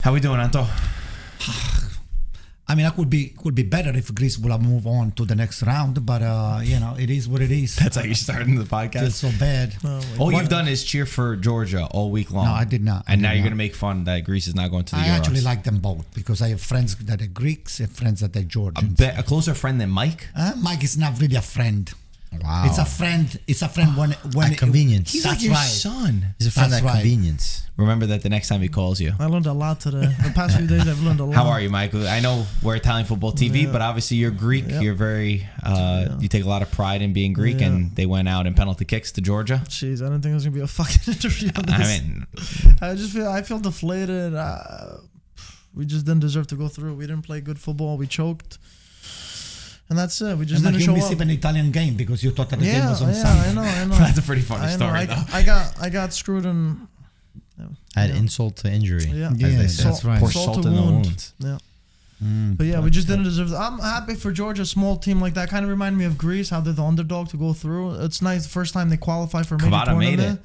How we doing, Anto? I mean, it could be better if Greece would have moved on to the next round, but it is what it is. That's how you started the podcast. Feels so bad. All you've done is cheer for Georgia all week long. No, I did not. And now you're going to make fun that Greece is not going to the Euros. I actually like them both because I have friends that are Greeks and friends that are Georgians. A closer friend than Mike? Mike is not really a friend. Wow. It's a friend. It's a friend when at convenience. He's that's like your right. son. He's a friend That's at right. convenience. Remember that the next time he calls you. I learned a lot today. The past few days, I've learned a lot. How are you, Mike? I know we're Italian Football TV, but obviously you're Greek. Yeah. You're very, you take a lot of pride in being Greek, and they went out in penalty kicks to Georgia. Jeez, I didn't think it was gonna be a fucking interview on this. I feel deflated. We just didn't deserve to go through. We didn't play good football. We choked. And that's it. We just didn't show up. You missed an Italian game because you thought that the game was on Sunday. I know. That's a pretty funny story, though. I got screwed and Add insult to injury. Yeah, as they say. that's right. Pour salt in the wounds. Yeah. But yeah, we just didn't deserve it. I'm happy for Georgia, a small team like that. Kind of reminded me of Greece, how they're the underdog to go through. It's nice the first time they qualify for a major Kvara tournament. made it,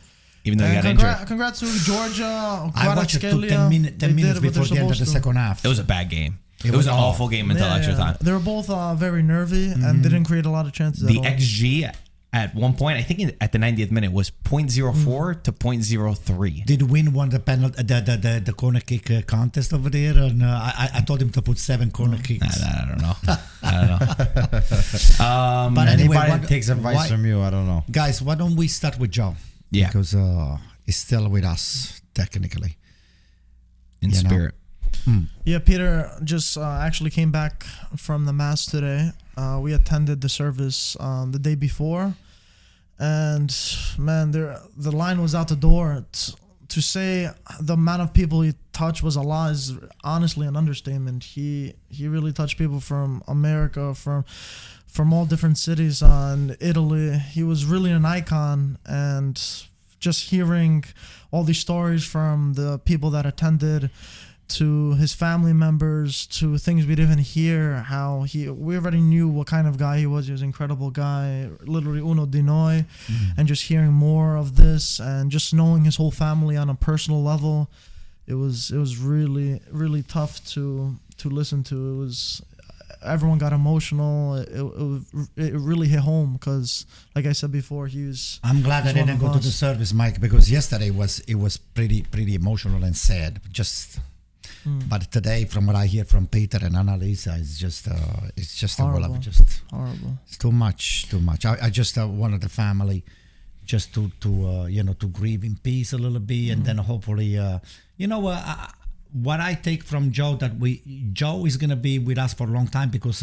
even though he got injured. injured. Congrats to Georgia. I watched it took 10 minutes before the end of the second half. It was a bad game. It was an awful game until extra time. They were both very nervy and didn't create a lot the The XG at one point, I think at the 90th minute, was 0.04 to 0.03. Did Win won the penalty, the corner kick contest over there? And I told him to put 7 corner kicks. I don't know. But anyway, Anybody takes advice from you, I don't know. Guys, why don't we start with Joe? Yeah. Because he's still with us, technically. In spirit. Yeah, Peter just actually came back from the mass today. We attended the service the day before, and man, the line was out the door. To say the amount of people he touched was a lot is honestly an understatement. He really touched people from America, from all different cities in Italy. He was really an icon, and just hearing all these stories from the people that attended, to his family members, to things we didn't even hear, how we already knew what kind of guy he was. He was an incredible guy, literally uno di noi. And just hearing more of this and just knowing his whole family on a personal level, it was really, really tough to listen to. It was, everyone got emotional. It really hit home because, like I said before, I'm glad I didn't go to the service, Mike, because yesterday it was pretty emotional and sad. But today, from what I hear from Peter and Annalisa, it's just horrible. Horrible. It's too much. I just wanted the family just to grieve in peace a little bit, and then hopefully, what I take from Joe, that Joe is gonna be with us for a long time because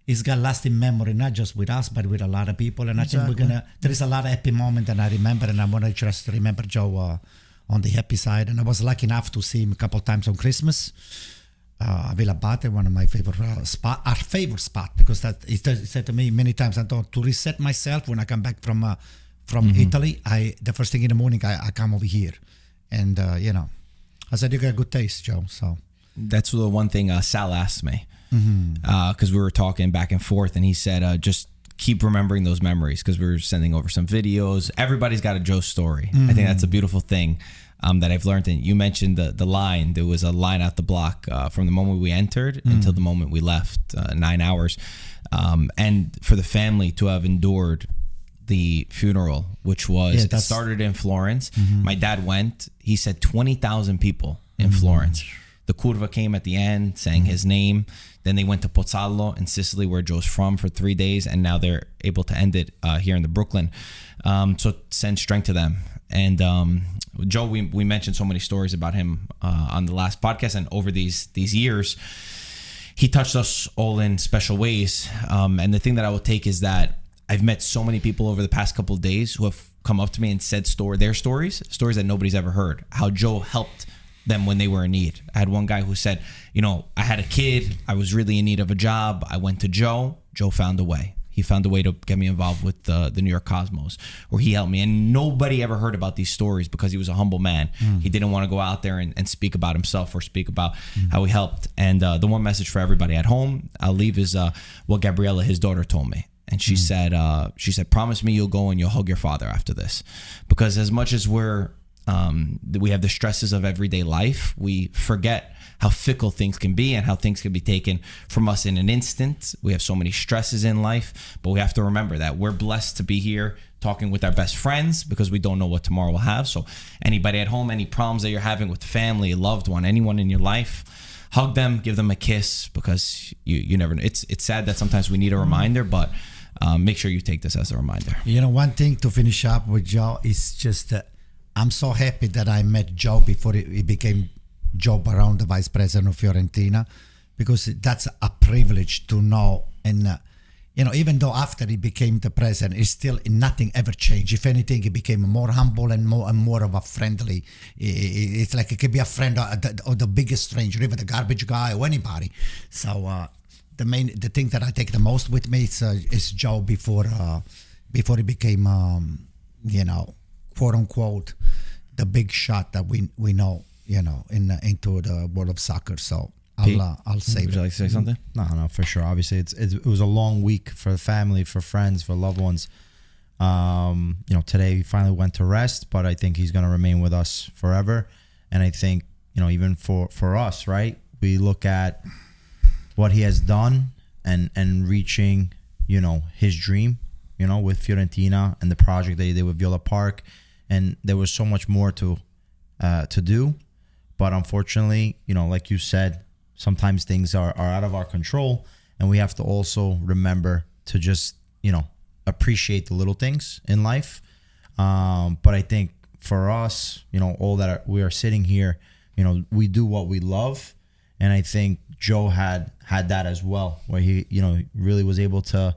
he's got lasting memory, not just with us but with a lot of people, and exactly. I think there is a lot of happy moments that I remember, and I want to just remember Joe on the happy side. And I was lucky enough to see him a couple of times on Christmas. Villa Bate, one of my favorite our favorite spot, because that he said to me many times, Anto, to reset myself when I come back from Italy, the first thing in the morning I come over here, and I said, you got good taste, Joe. So that's the one thing Sal asked me, because we were talking back and forth, and he said, just keep remembering those memories, because we were sending over some videos. Everybody's got a Joe story. I think that's a beautiful thing that I've learned. And you mentioned the line. There was a line out the block from the moment we entered until the moment we left, 9 hours. And for the family to have endured the funeral, which was started in Florence. My dad went. He said 20,000 people in Florence. The curva came at the end, saying his name. Then they went to Pozzallo in Sicily, where Joe's from, for 3 days, and now they're able to end it here in the Brooklyn. So send strength to them. And Joe, we mentioned so many stories about him on the last podcast, and over these years, he touched us all in special ways. And the thing that I will take is that I've met so many people over the past couple of days who have come up to me and said their stories that nobody's ever heard. How Joe helped them when they were in need. I had one guy who said, I had a kid, I was really in need of a job, I went to Joe found a way. He found a way to get me involved with the New York Cosmos, where he helped me. And nobody ever heard about these stories because he was a humble man. He didn't want to go out there and speak about himself or speak about how he helped. And the one message for everybody at home I'll leave is what Gabriella, his daughter, told me. And she said, promise me you'll go and you'll hug your father after this. Because as much as we're We have the stresses of everyday life. We forget how fickle things can be and how things can be taken from us in an instant. We have so many stresses in life, but we have to remember that we're blessed to be here talking with our best friends because we don't know what tomorrow will have. So anybody at home, any problems that you're having with family, a loved one, anyone in your life, hug them, give them a kiss, because you never know. It's sad that sometimes we need a reminder, but make sure you take this as a reminder. You know, one thing to finish up with Joe is just that I'm so happy that I met Joe before he became Joe Barone, the vice president of Fiorentina, because that's a privilege to know. And even though after he became the president, it's still nothing ever changed. If anything, he became more humble and more of a friendly. It's like it could be a friend or the biggest stranger, even the garbage guy or anybody. So the thing that I take the most with me is Joe before he became quote unquote the big shot that we know into the world of soccer. So I'll say. Would you like to say something? No, for sure. Obviously, it was a long week for the family, for friends, for loved ones. Today he finally went to rest, but I think he's going to remain with us forever. And I think even for us, right? We look at what he has done and reaching his dream, with Fiorentina and the project that he did with Viola Park, and there was so much more to do, but unfortunately, like you said, sometimes things are out of our control, and we have to also remember to just appreciate the little things in life. But I think for us, all that we are sitting here, we do what we love, and I think Joe had that as well, where he really was able to,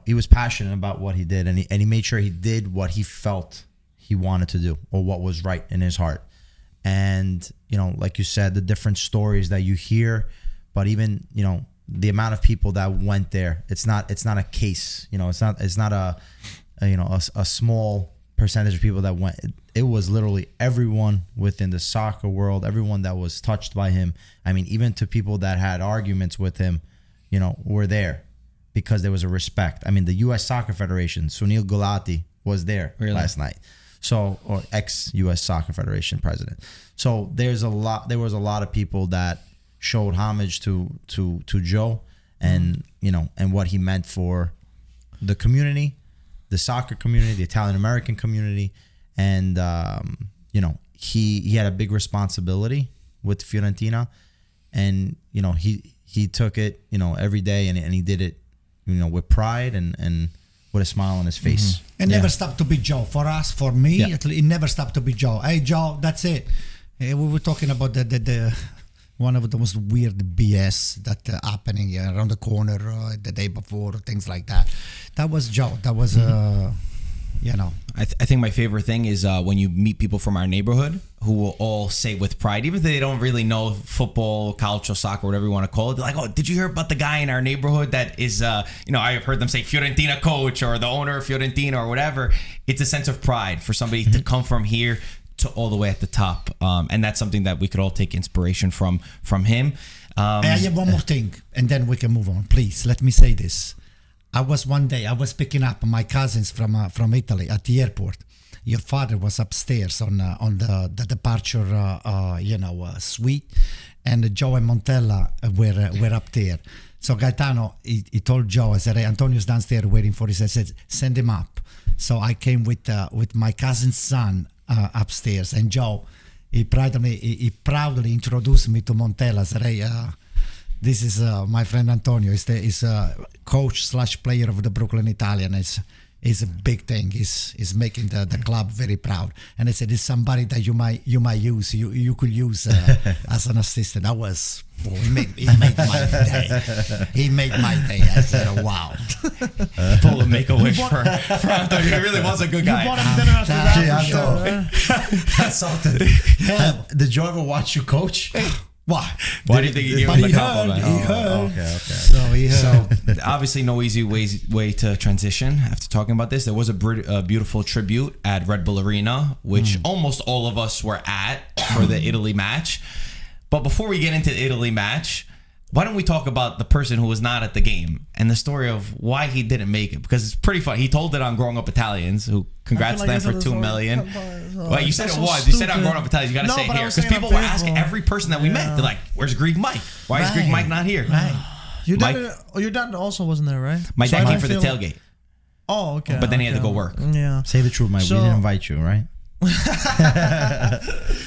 he was passionate about what he did, and he made sure he did what he felt he wanted to do or what was right in his heart. And like you said, the different stories that you hear, but even the amount of people that went there, it's not a case, it's not a small percentage of people that went. It was literally everyone within the soccer world, everyone that was touched by him. I mean, even to people that had arguments with him, were there because there was a respect. I mean, the U.S. Soccer Federation, Sunil Gulati was there last night. So, or ex-U.S. Soccer Federation president. So there was a lot of people that showed homage to Joe, and and what he meant for the community, the soccer community, the Italian American community, and he had a big responsibility with Fiorentina, and he took it every day, and he did it with pride and with a smile on his face. And never stopped to be Joe. For us, for me, it never stopped to be Joe. Hey, Joe, that's it. We were talking about the one of the most weird BS that happening around the corner the day before, things like that. That was Joe. That was, I think my favorite thing is when you meet people from our neighborhood who will all say with pride, even if they don't really know football, calcio, soccer, whatever you want to call it, they're like, oh, did you hear about the guy in our neighborhood that is, I've heard them say Fiorentina coach or the owner of Fiorentina or whatever. It's a sense of pride for somebody to come from here to all the way at the top. And that's something that we could all take inspiration from him. I have one more thing, and then we can move on. Please, let me say this. One day I was picking up my cousins from Italy at the airport. Your father was upstairs on the departure suite, and Joe and Montella were up there. So Gaetano, he told Joe, I said, hey, Antonio's downstairs waiting for us. I said, send him up. So I came with my cousin's son upstairs, and Joe, he proudly introduced me to Montella. I said, hey, this is my friend Antonio. He's a coach / player of the Brooklyn Italian. It's a big thing. He's making the club very proud. And I said, it's somebody that you might use. You could use as an assistant. That was he made my day. He made my day. I said, oh, wow. Pull a make-a-wish for Antonio. He really was a good guy. You bought him dinner after that, for sure. That's something. Did you ever watch you coach? Why? Why do you think he gave him the compliment? He heard. Okay. So obviously no easy way to transition after talking about this. There was a beautiful tribute at Red Bull Arena, which almost all of us were at for the Italy match. But before we get into the Italy match, why don't we talk about the person who was not at the game and the story of why he didn't make it? Because it's pretty fun. He told it on Growing Up Italians, who congrats them for 2 million. Well, you said that's it so was. You said I'm stupid. growing up Italian. You got to No, say it but I here was because saying people I'm were asking faithful. every person that we met. They're like, "Where's Greek Mike? Why is Greek Right. Mike not here?" Right. Your dad also wasn't there, right? My So dad I came for the feel- tailgate, Oh, okay. but then he had to okay. go work. Yeah. Say the truth, Mike. So- we didn't invite you, right?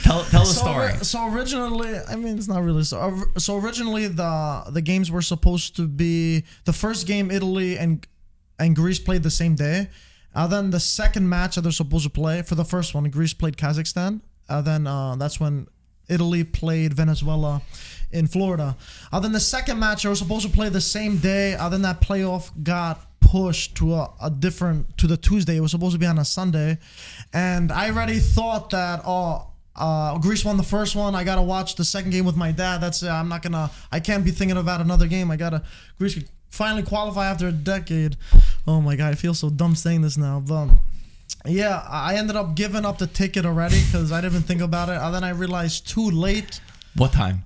Tell the story. So originally, I mean, it's not really so. So originally, the games were supposed to be the first game. Italy and Greece played the same day. Then the second match that they're supposed to play for the first one, Greece played Kazakhstan. Then that's when Italy played Venezuela in Florida. Then the second match they were supposed to play the same day. Then that playoff got pushed to to the Tuesday. It was supposed to be on a Sunday, and I already thought that Greece won the first one. I gotta watch the second game with my dad. That's it. I can't be thinking about another game. Greece could finally qualify after a decade. Oh my god, I feel so dumb saying this now, but yeah, I ended up giving up the ticket already because I didn't even think about it. And then I realized too late. What time?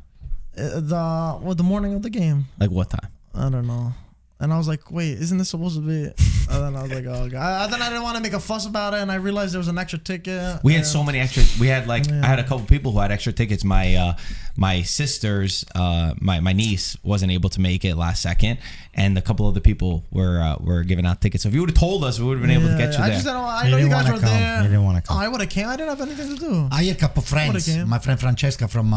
The morning of the game. Like what time? I don't know. And I was like, wait, isn't this supposed to be? And then I was like, oh god. Then I didn't want to make a fuss about it, and I realized there was an extra ticket. We had so many extra. We had I had a couple people who had extra tickets. My sister's my niece wasn't able to make it last second, and a couple other people were giving out tickets. So if you would have told us, we would have been able to get you I there. just didn't. I You know you didn't guys wanna were come. there. You didn't wanna come. Oh, I would have came. I didn't have anything to do. I had a couple of friends. What a game. My friend Francesca from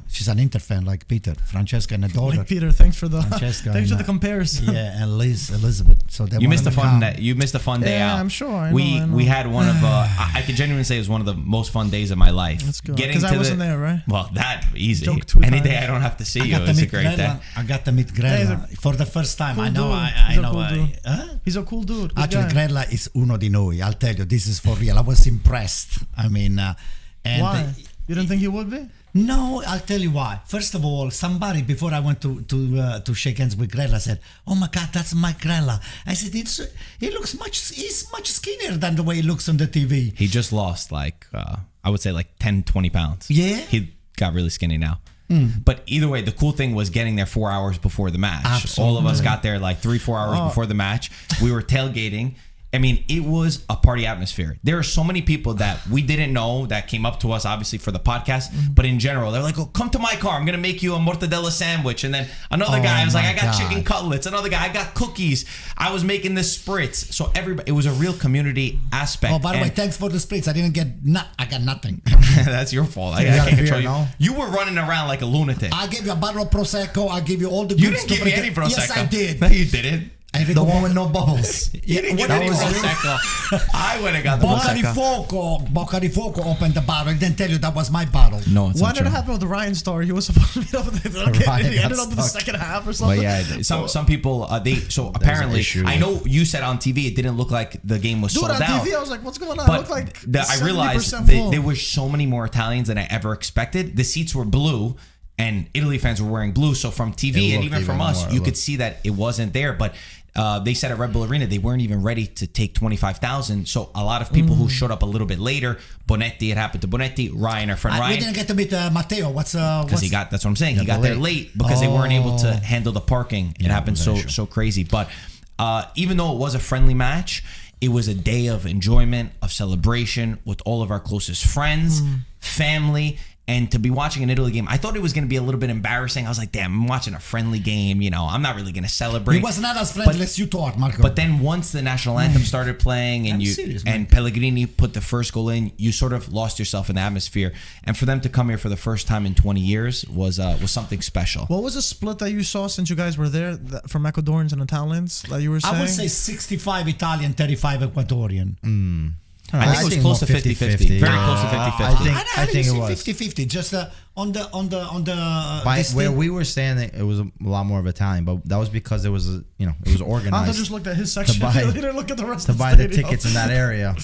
she's an Inter fan like Peter. Francesca and the daughter. Like Peter, thanks for the Francesca thanks for and, the comparison. Yeah, and Elizabeth. So they You missed a wanted to fun come. day. You missed a fun day Yeah, out. I'm sure. I We know. had one of I can genuinely say it was one of the most fun days of my life. Let's go. Getting Because I to wasn't there, right? Well, that easy. Joke two Any times. day I don't have to see I you. got to It's a meet great day. Grella. I got to meet Grella Yeah, he's for the first time. cool I know. dude. I He's a know. cool dude. Huh? He's a cool dude. Good Actually, guy. Grella is uno di noi. I'll tell you, this is for real. I was impressed. I mean, and Why? You didn't think he would be? no, I'll tell you why. First of all, somebody before I went to shake hands with Grella said, "Oh my God, that's my Grella." I said, he's much skinnier than the way he looks on the TV." He just lost I would say 10, 20 pounds. Yeah? He got really skinny now. But either way, the cool thing was getting there 4 hours before the match. Absolutely. All of us got there 3-4 hours before the match. We were tailgating. I mean, it was a party atmosphere. There are so many people that we didn't know that came up to us, obviously, for the podcast. But in general, they're like, "Oh, come to my car. I'm going to make you a mortadella sandwich." And then another guy was like, my "I got God. chicken cutlets." Another guy, "I got cookies." I was making this spritz. So everybody, it was a real community aspect. Oh, by the way, And thanks for the spritz. I didn't get I got nothing. that's your fault. I got can't a control beer, you. no? You were running around like a lunatic. I gave you a bottle of Prosecco. I gave you all the You goods didn't to give me protect- any Prosecco. Yes, I did. No, you didn't. The one with no bubbles. You didn't give what me any was it? Prosecco. I went and got the Bocca di Prosecco. Bocca di Fuoco opened the bottle. I didn't tell you that was my bottle. No, it's What not did true. happen with the Ryan story? He was supposed to meet up with it. Ryan He got ended up in the stuck. second half or But something. yeah, some people apparently issue. I know you said on TV it didn't look like the game was Dude, sold on out. TV, I was like, what's going on? It But looked like I realized 70% full. there were so many more Italians than I ever expected. The seats were blue, and Italy fans were wearing blue. So from TV and looked even from even us, more- you it could looked- see that it wasn't there. But they said at Red Bull Arena they weren't even ready to take 25,000. So a lot of people who showed up a little bit later, Bonetti, it happened to Bonetti, Ryan, our friend We Ryan. didn't get to meet Matteo. Because he got, that's what I'm saying. He got got there late. late because they weren't able to handle the parking. It happened it was so an issue. crazy. But even though it was a friendly match, it was a day of enjoyment, of celebration with all of our closest friends, family. And to be watching an Italy game, I thought it was going to be a little bit embarrassing. I was like, damn, I'm watching a friendly game. You know, I'm not really going to celebrate. He was not as friendly as you thought, Marco. But then once the national anthem started playing and I'm you serious, man. and Pellegrini put the first goal in, you sort of lost yourself in the atmosphere. And for them to come here for the first time in 20 years was something special. What was the split that you saw since you guys were there from Ecuadorians and Italians that you were saying? I would say 65 Italian, 35 Ecuadorian. I think it was close to 50-50. Very close to 50-50. I think it was 50-50. Just on the By this where thing- we were standing, it was a lot more of Italian, but that was because it was it was Anto organized just looked at his section. buy- He didn't look at the rest to of the buy the stadium. tickets in that area.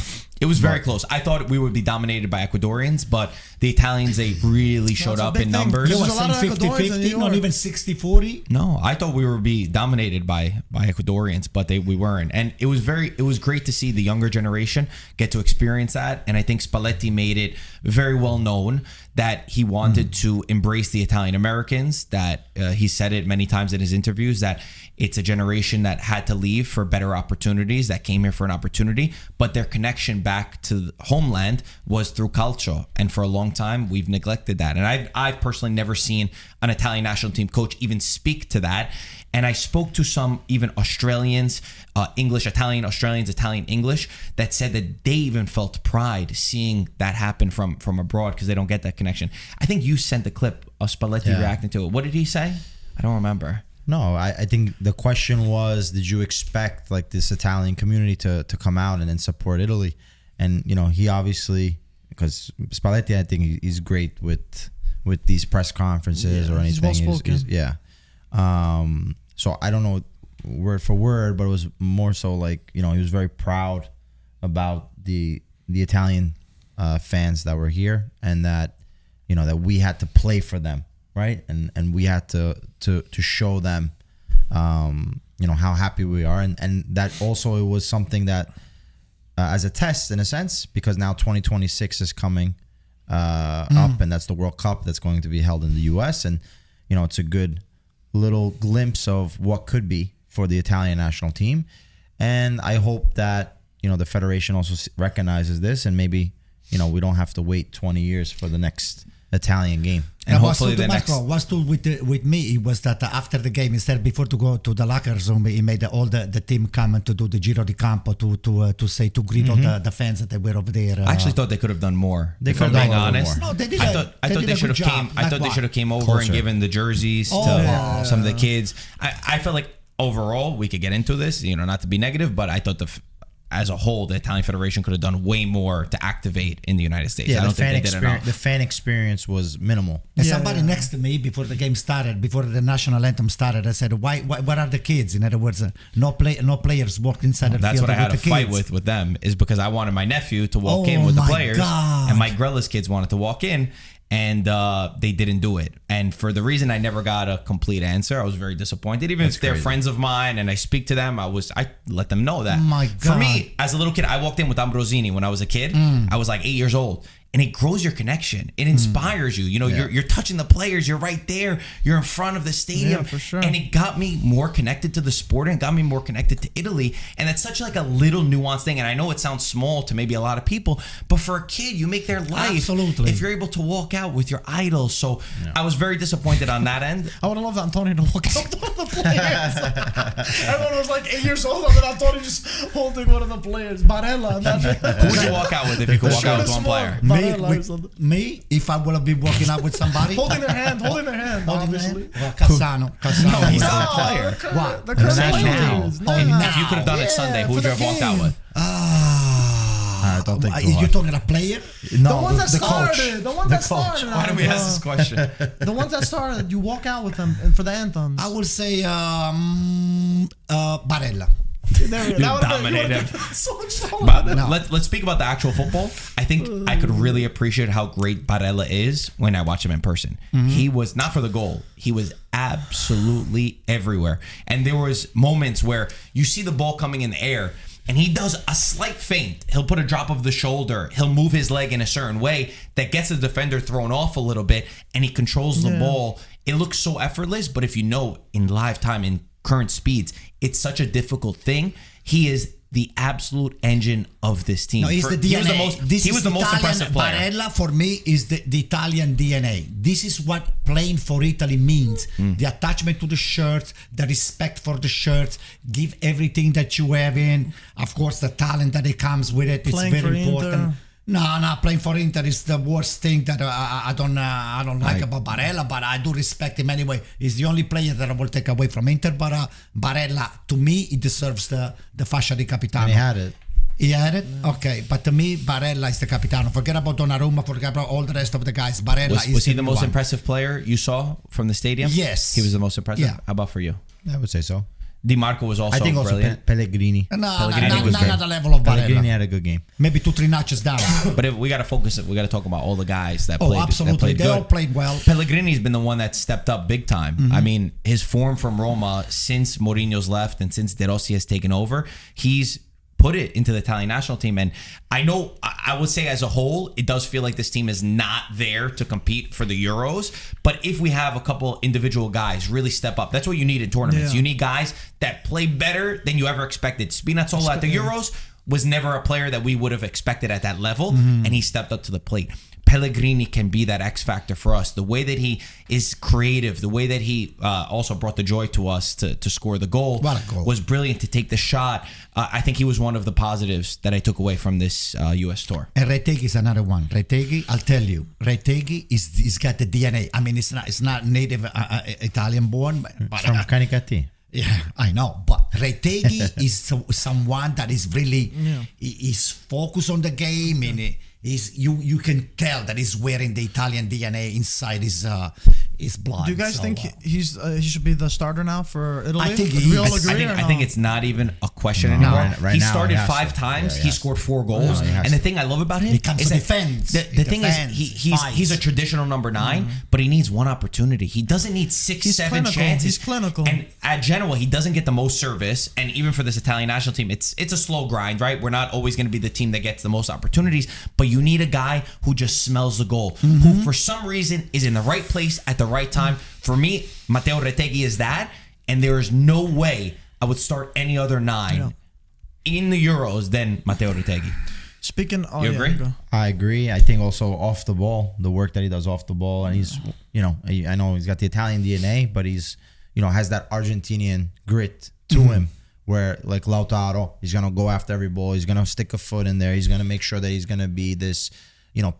It was very close. I thought we would be dominated by Ecuadorians, but the Italians, they really showed a up big in thing. numbers. You There's were a lot saying of Ecuadorians in New 50-50, not York. even 60-40. No, I thought we would be dominated by Ecuadorians, but we weren't. And it was great to see the younger generation get to experience that. And I think Spalletti made it very well known that he wanted to embrace the Italian Americans, that he said it many times in his interviews, that it's a generation that had to leave for better opportunities, that came here for an opportunity, but their connection back to homeland was through calcio. And for a long time, we've neglected that. And I've personally never seen an Italian national team coach even speak to that. And I spoke to some even Australians, English, Italian, Australians, Italian, English, that said that they even felt pride seeing that happen from abroad because they don't get that connection. I think you sent the clip of Spalletti reacting to it. What did he say? I don't remember. No, I think the question was, did you expect like this Italian community to come out and then support Italy? And, you know, he obviously, because Spalletti, I think he's great with these press conferences or anything. He's well spoken. So I don't know word for word, but it was more so like, you know, he was very proud about the Italian fans that were here, and that, you know, that we had to play for them, right? And we had to show them, you know, how happy we are, and that also it was something that as a test in a sense, because now 2026 is coming up, and that's the World Cup that's going to be held in the US, and you know, it's a good little glimpse of what could be for the Italian national team. And I hope that, you know, the federation also recognizes this, and maybe, you know, we don't have to wait 20 years for the next Italian game. And hopefully the next... What's to with me, it was that after the game, instead before to go to the locker room, he made all the team come to do the Giro di Campo to say, to greet all the fans that they were over there. I actually thought they could have done more. They if I'm being honest, no, they did. I thought they should have came. I thought they should have came over and given the jerseys to some of the kids. I felt like overall we could get into this, you know, not to be negative, but I thought as a whole, the Italian Federation could have done way more to activate in the United States. Yeah, I don't think they did enough. The fan experience was minimal. And somebody next to me before the game started, before the national anthem started, I said, "Why? Where are the kids?" In other words, no players walked inside the field. That's what I had to fight with them, is because I wanted my nephew to walk in with the players, and Mike Grella's kids wanted to walk in, and they didn't do it. And for the reason I never got a complete answer, I was very disappointed. Even if they're friends of mine and I speak to them, I let them know that. My God. For me, as a little kid, I walked in with Ambrosini when I was a kid. I was like 8 years old. And it grows your connection. It inspires you. You know, you're touching the players. You're right there. You're in front of the stadium. Yeah, for sure. And it got me more connected to the sport and got me more connected to Italy. And that's such like a little nuanced thing. And I know it sounds small to maybe a lot of people, but for a kid, you make their life. Absolutely. If you're able to walk out with your idols. So I was very disappointed on that end. I would have loved Antonio to walk out with one of the players. Everyone was like 8 years old, and then Antonio just holding one of the players. Barella. Who would you walk out with if you could walk out with one player? Me, if I would have been walking out with somebody, holding their hand, obviously. Cassano. No, he's not a player. What? The Now. now. If you could have done it Sunday, who would you have walked out with? Don't think too You're hard. talking a player? The ones that the started. coach. The ones that started. Why do we ask this question? The ones that started, you walk out with them for the anthems. I will say Barella. You dominate him. So much But let's speak about the actual football. I think I could really appreciate how great Barella is when I watch him in person. He was, not for the goal, he was absolutely everywhere. And there was moments where you see the ball coming in the air and he does a slight feint. He'll put a drop of the shoulder. He'll move his leg in a certain way that gets the defender thrown off a little bit, and he controls the ball. It looks so effortless, but if you know in live time, in current speeds, it's such a difficult thing. He is the absolute engine of this team. No, he's the DNA. He was the most impressive player. Barella, for me, is the Italian DNA. This is what playing for Italy means. The attachment to the shirt, the respect for the shirt, give everything that you have in. Of course, the talent that it comes with it. Playing it's very for important. Inter. No, playing for Inter is the worst thing that I don't like about Barella, but I do respect him anyway. He's the only player that I will take away from Inter, but Barella, to me, he deserves the fascia di capitano. And he had it. He had it? Okay, but to me, Barella is the capitano. Forget about Donnarumma, forget about all the rest of the guys. Barella is Was he the new most one. impressive player you saw from the stadium? Yes. He was the most impressive? Yeah. How about for you? I would say so. Di Marco was also I think also brilliant. Pellegrini. No, Pellegrini was not great. at the level of Pellegrini Barella. had a good game. Maybe 2-3 notches down. But we got to focus. We got to talk about all the guys that Oh, played. absolutely. That played They good. all played well. Pellegrini's been the one that stepped up big time. I mean, his form from Roma since Mourinho's left and since De Rossi has taken over, he's put it into the Italian national team. And I know, I would say as a whole, it does feel like this team is not there to compete for the Euros. But if we have a couple individual guys really step up, that's what you need in tournaments. Yeah. You need guys that play better than you ever expected. Spinazzola at the Euros was never a player that we would have expected at that level, and he stepped up to the plate. Pellegrini can be that X factor for us. The way that he is creative, the way that he also brought the joy to us to score the goal, was brilliant, to take the shot. I think he was one of the positives that I took away from this U.S. tour. And Retegui is another one. Retegui, I'll tell you, Retegui he's got the DNA. I mean, it's not native Italian born, but from Canicattì. Yeah, I know, but Retegui is someone that is really is focused on the game, and you can tell that he's wearing the Italian DNA inside his blood. Do you guys think he should be the starter now for Italy? I think we all agree. I think it's not even a question anymore. Right he now, started he 5 times. He scored 4 goals. And the thing I love about him He comes is to that defend. the thing is he's a traditional number 9, but he needs one opportunity. He doesn't need 6, 7 chances. He's clinical. And at Genoa, he doesn't get the most service. And even for this Italian national team, it's a slow grind, right? We're not always going to be the team that gets the most opportunities, but you need a guy who just smells the goal, who for some reason is in the right place at the right time. For me, Matteo Retegui is that, and there is no way I would start any other 9 in the Euros than Matteo Retegui. Speaking, You agree? I agree. I think also off the ball, the work that he does off the ball, and he's, I know he's got the Italian DNA, but he's, has that Argentinian grit to him, where like Lautaro, he's gonna go after every ball, he's gonna stick a foot in there, he's gonna make sure that he's gonna be this,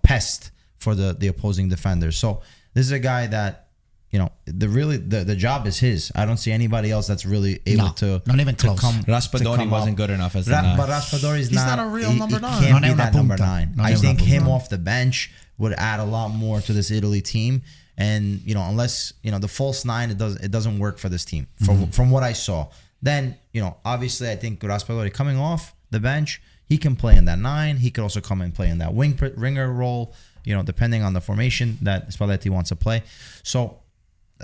pest for the opposing defenders. So this is a guy that, the job is his. I don't see anybody else that's really able to not even close. Raspadori wasn't good enough as the 9. But Raspadori is He's not a real number 9. He can't be Non è una that number punta. 9. Non è I una think punta. him off the bench would add a lot more to this Italy team. And unless the false 9, it doesn't work for this team from what I saw. Then obviously I think Raspadori coming off the bench, he can play in that 9. He could also come and play in that ringer role. Depending on the formation that Spalletti wants to play. So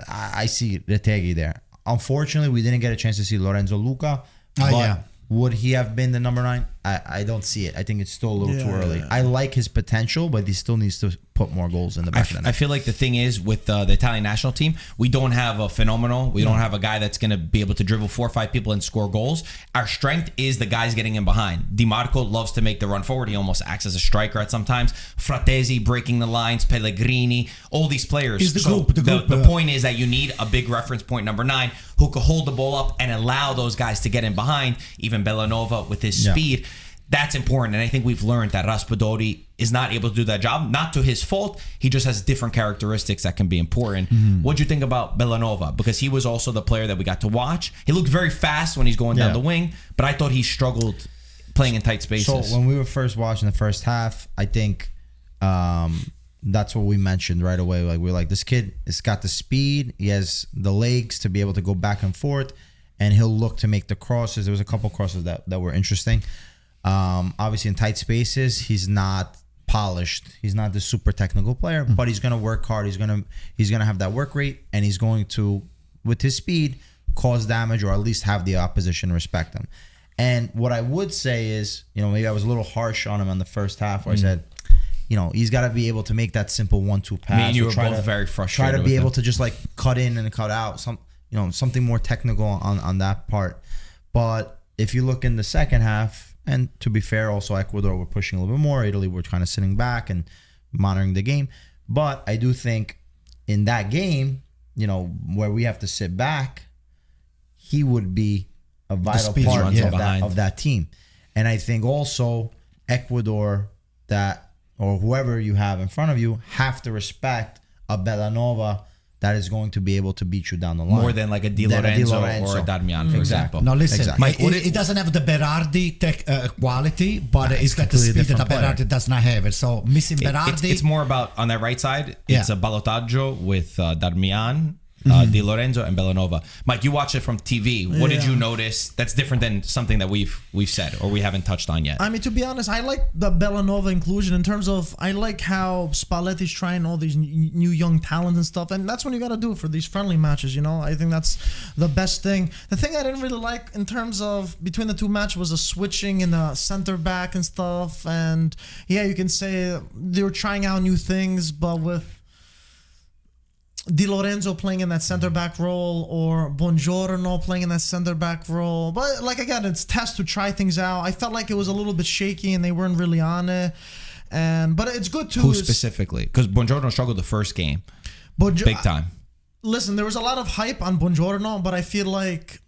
I see Retegui there. Unfortunately, we didn't get a chance to see Lorenzo Luca. But would he have been the number 9? I don't see it. I think it's still a little too early. I like his potential, but he still needs to put more goals in the back of the net. I feel like the thing is with the Italian national team, we don't have a phenomenal. We don't have a guy that's going to be able to dribble 4 or 5 people and score goals. Our strength is the guys getting in behind. Di Marco loves to make the run forward. He almost acts as a striker at sometimes. Fratesi breaking the lines. Pellegrini. All these players. Is the group. The point is that you need a big reference point, number 9, who could hold the ball up and allow those guys to get in behind. Even Bellanova with his speed. That's important, and I think we've learned that Raspadori is not able to do that job. Not to his fault. He just has different characteristics that can be important. What'd you think about Bellanova? Because he was also the player that we got to watch. He looked very fast when he's going down the wing, but I thought he struggled playing in tight spaces. So when we were first watching the first half, I think that's what we mentioned right away. Like we're like, this kid has got the speed. He has the legs to be able to go back and forth, and he'll look to make the crosses. There was a couple crosses that were interesting. Obviously in tight spaces, he's not polished. He's not the super technical player, but he's going to work hard. He's going to have that work rate, and he's going to, with his speed, cause damage or at least have the opposition respect him. And what I would say is, maybe I was a little harsh on him in the first half where I said, he's got to be able to make that simple 1-2 pass. Me and you were both very frustrated. Try to be able to just like cut in and cut out, something more technical on that part. But if you look in the second half, and to be fair, also Ecuador were pushing a little bit more. Italy were kind of sitting back and monitoring the game. But I do think in that game, where we have to sit back, he would be a vital part of that team. And I think also Ecuador or whoever you have in front of you have to respect a Bellanova that is going to be able to beat you down the line. More than like a Di Lorenzo or a Darmian, for example. No, listen, Exactly. it doesn't have the Berardi quality, but it's got the speed that Berardi does not have. So missing Berardi... It's more about, on that right side, it's a ballottaggio with Darmian Di Lorenzo and Bellanova. Mike, you watched it from TV. What did you notice that's different than something that we've said or we haven't touched on yet? I mean, to be honest, I like the Bellanova inclusion in terms of I like how Spalletti's trying all these new young talents and stuff, and that's what you got to do for these friendly matches. I think that's the best thing. The thing I didn't really like in terms of between the two matches was the switching in the center back and stuff, and you can say they were trying out new things, but with Di Lorenzo playing in that center back role or Buongiorno playing in that center back role. But again, it's test to try things out. I felt like it was a little bit shaky and they weren't really on it. But it's good too. Who specifically? Because Buongiorno struggled the first game. Big time. Listen, there was a lot of hype on Buongiorno, but I feel like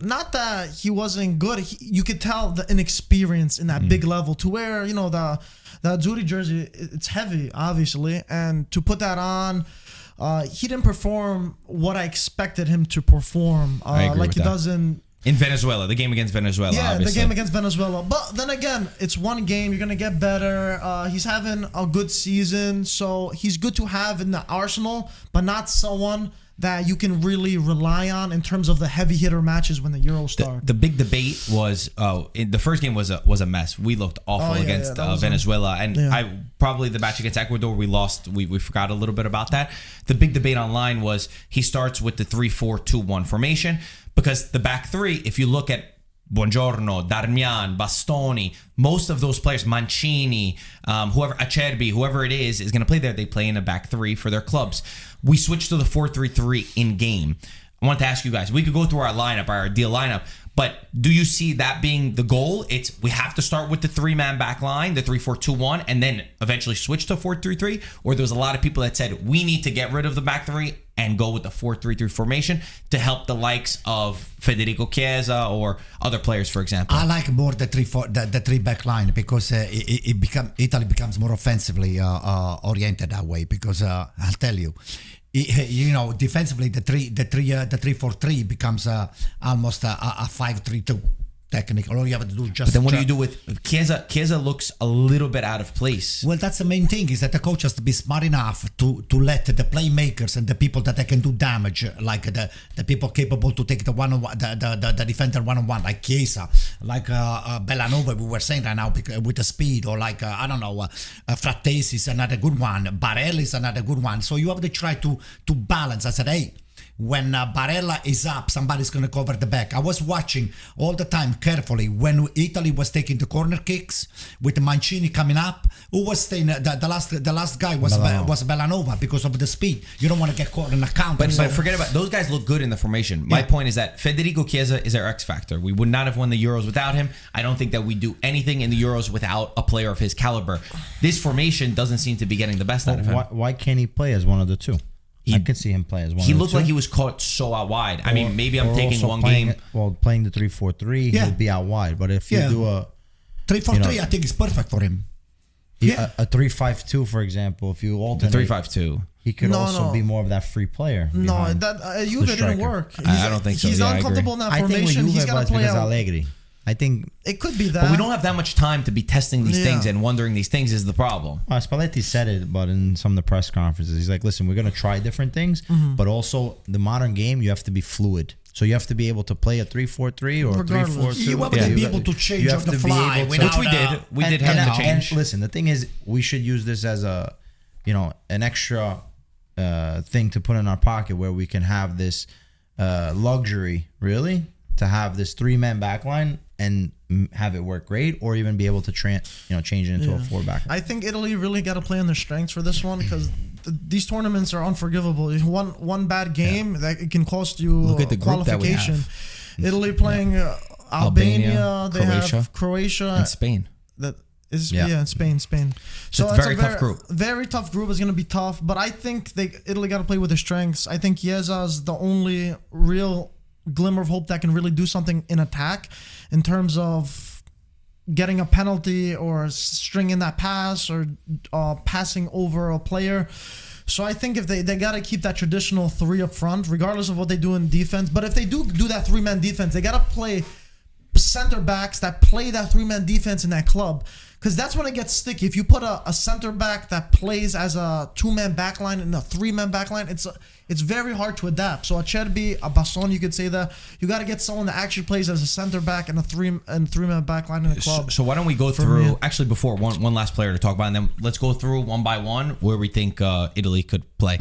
not that he wasn't good. You could tell the inexperience in that big level to where, the Azzurri jersey, it's heavy, obviously. And to put that on, he didn't perform what I expected him to perform. I agree with he that. does in Venezuela, the game against Venezuela. Yeah, obviously. the game against Venezuela. But then again, it's one game. You're going to get better. He's having a good season. So he's good to have in the arsenal, but not someone that you can really rely on in terms of the heavy hitter matches when the Euros start. The big debate was the first game was a mess. We looked awful against Venezuela, and I probably the match against Ecuador we lost. We forgot a little bit about that. The big debate online was he starts with the 3-4-2-1 formation because the back three, if you look at Buongiorno, Darmian, Bastoni, most of those players, Mancini, Acerbi, whoever it is going to play there. They play in a back three for their clubs. We switched to the 4-3-3 in game. I want to ask you guys, we could go through our lineup, our ideal lineup, but do you see that being the goal? We have to start with the three-man back line, the 3-4-2-1, and then eventually switch to 4-3-3? Or there's a lot of people that said we need to get rid of the back three and go with the 4-3-3 formation to help the likes of Federico Chiesa or other players, for example? I like more the three back line because Italy becomes more offensively oriented that way. Because I'll tell you, defensively the 3-4-3 becomes almost a 5-3-2 technical. All you have to do is just. But then what do you do with Chiesa? Chiesa looks a little bit out of place. Well, that's the main thing, is that the coach has to be smart enough to let the playmakers and the people that they can do damage, like the people capable to take the one-on-one, the defender one-on-one, like Chiesa, like Bellanova, we were saying right now, with the speed, or like Frattesi is another good one, Barella is another good one. So you have to try to balance. I said, hey, when Barella is up, somebody's going to cover the back. I was watching all the time carefully when Italy was taking the corner kicks with Mancini coming up. Who was staying? The last guy was Bellanova because of the speed. You don't want to get caught in a counter. But forget about those guys. Look good in the formation. My point is that Federico Chiesa is our X factor. We would not have won the Euros without him. I don't think that we do anything in the Euros without a player of his caliber. This formation doesn't seem to be getting the best out of him. Why can't he play as one of the two? I could see him play as one. He looked like he was caught so out wide. I mean, maybe I'm taking one game. Playing the 3-4-3, he'll be out wide. But if you do a 3-4-3, I think it's perfect for him. A 3-5-2, for example, if you alternate 3-5-2, he could also be more of that free player. No, that Juve didn't work. I don't think so. He's uncomfortable in that formation. He's got to play out. Allegri. I think it could be that. But we don't have that much time to be testing these things and wondering these things is the problem. Spalletti said it, but in some of the press conferences, he's like, listen, we're going to try different things, but also the modern game, you have to be fluid. So you have to be able to play a 3-4-3 or a 3-4-2. You have to be able to change on the fly. Which we did. We did have to change. And listen, the thing is, we should use this as an extra thing to put in our pocket where we can have this luxury, really, to have this three-man backline and have it work great, or even be able to change it into a four-back. I think Italy really got to play on their strengths for this one because these tournaments are unforgivable. One bad game that it can cost you qualification. Italy playing Albania, they have Croatia and Spain. Spain. So it's a very tough group. Very tough group. Is going to be tough, but I think Italy got to play with their strengths. I think Chiesa is the only real glimmer of hope that can really do something in attack in terms of getting a penalty or stringing that pass or passing over a player. So I think if they got to keep that traditional three up front, regardless of what they do in defense. But if they do that three-man defense, they got to play center backs that play that three-man defense in that club. Because that's when it gets sticky. If you put a center back that plays as a 2-man backline and a 3-man backline, it's very hard to adapt. So Acerbi, a Basson, you could say that you got to get someone that actually plays as a center back and a 3-man backline in the club. So why don't we go through, actually before, one last player to talk about, and then let's go through one by one where we think Italy could play.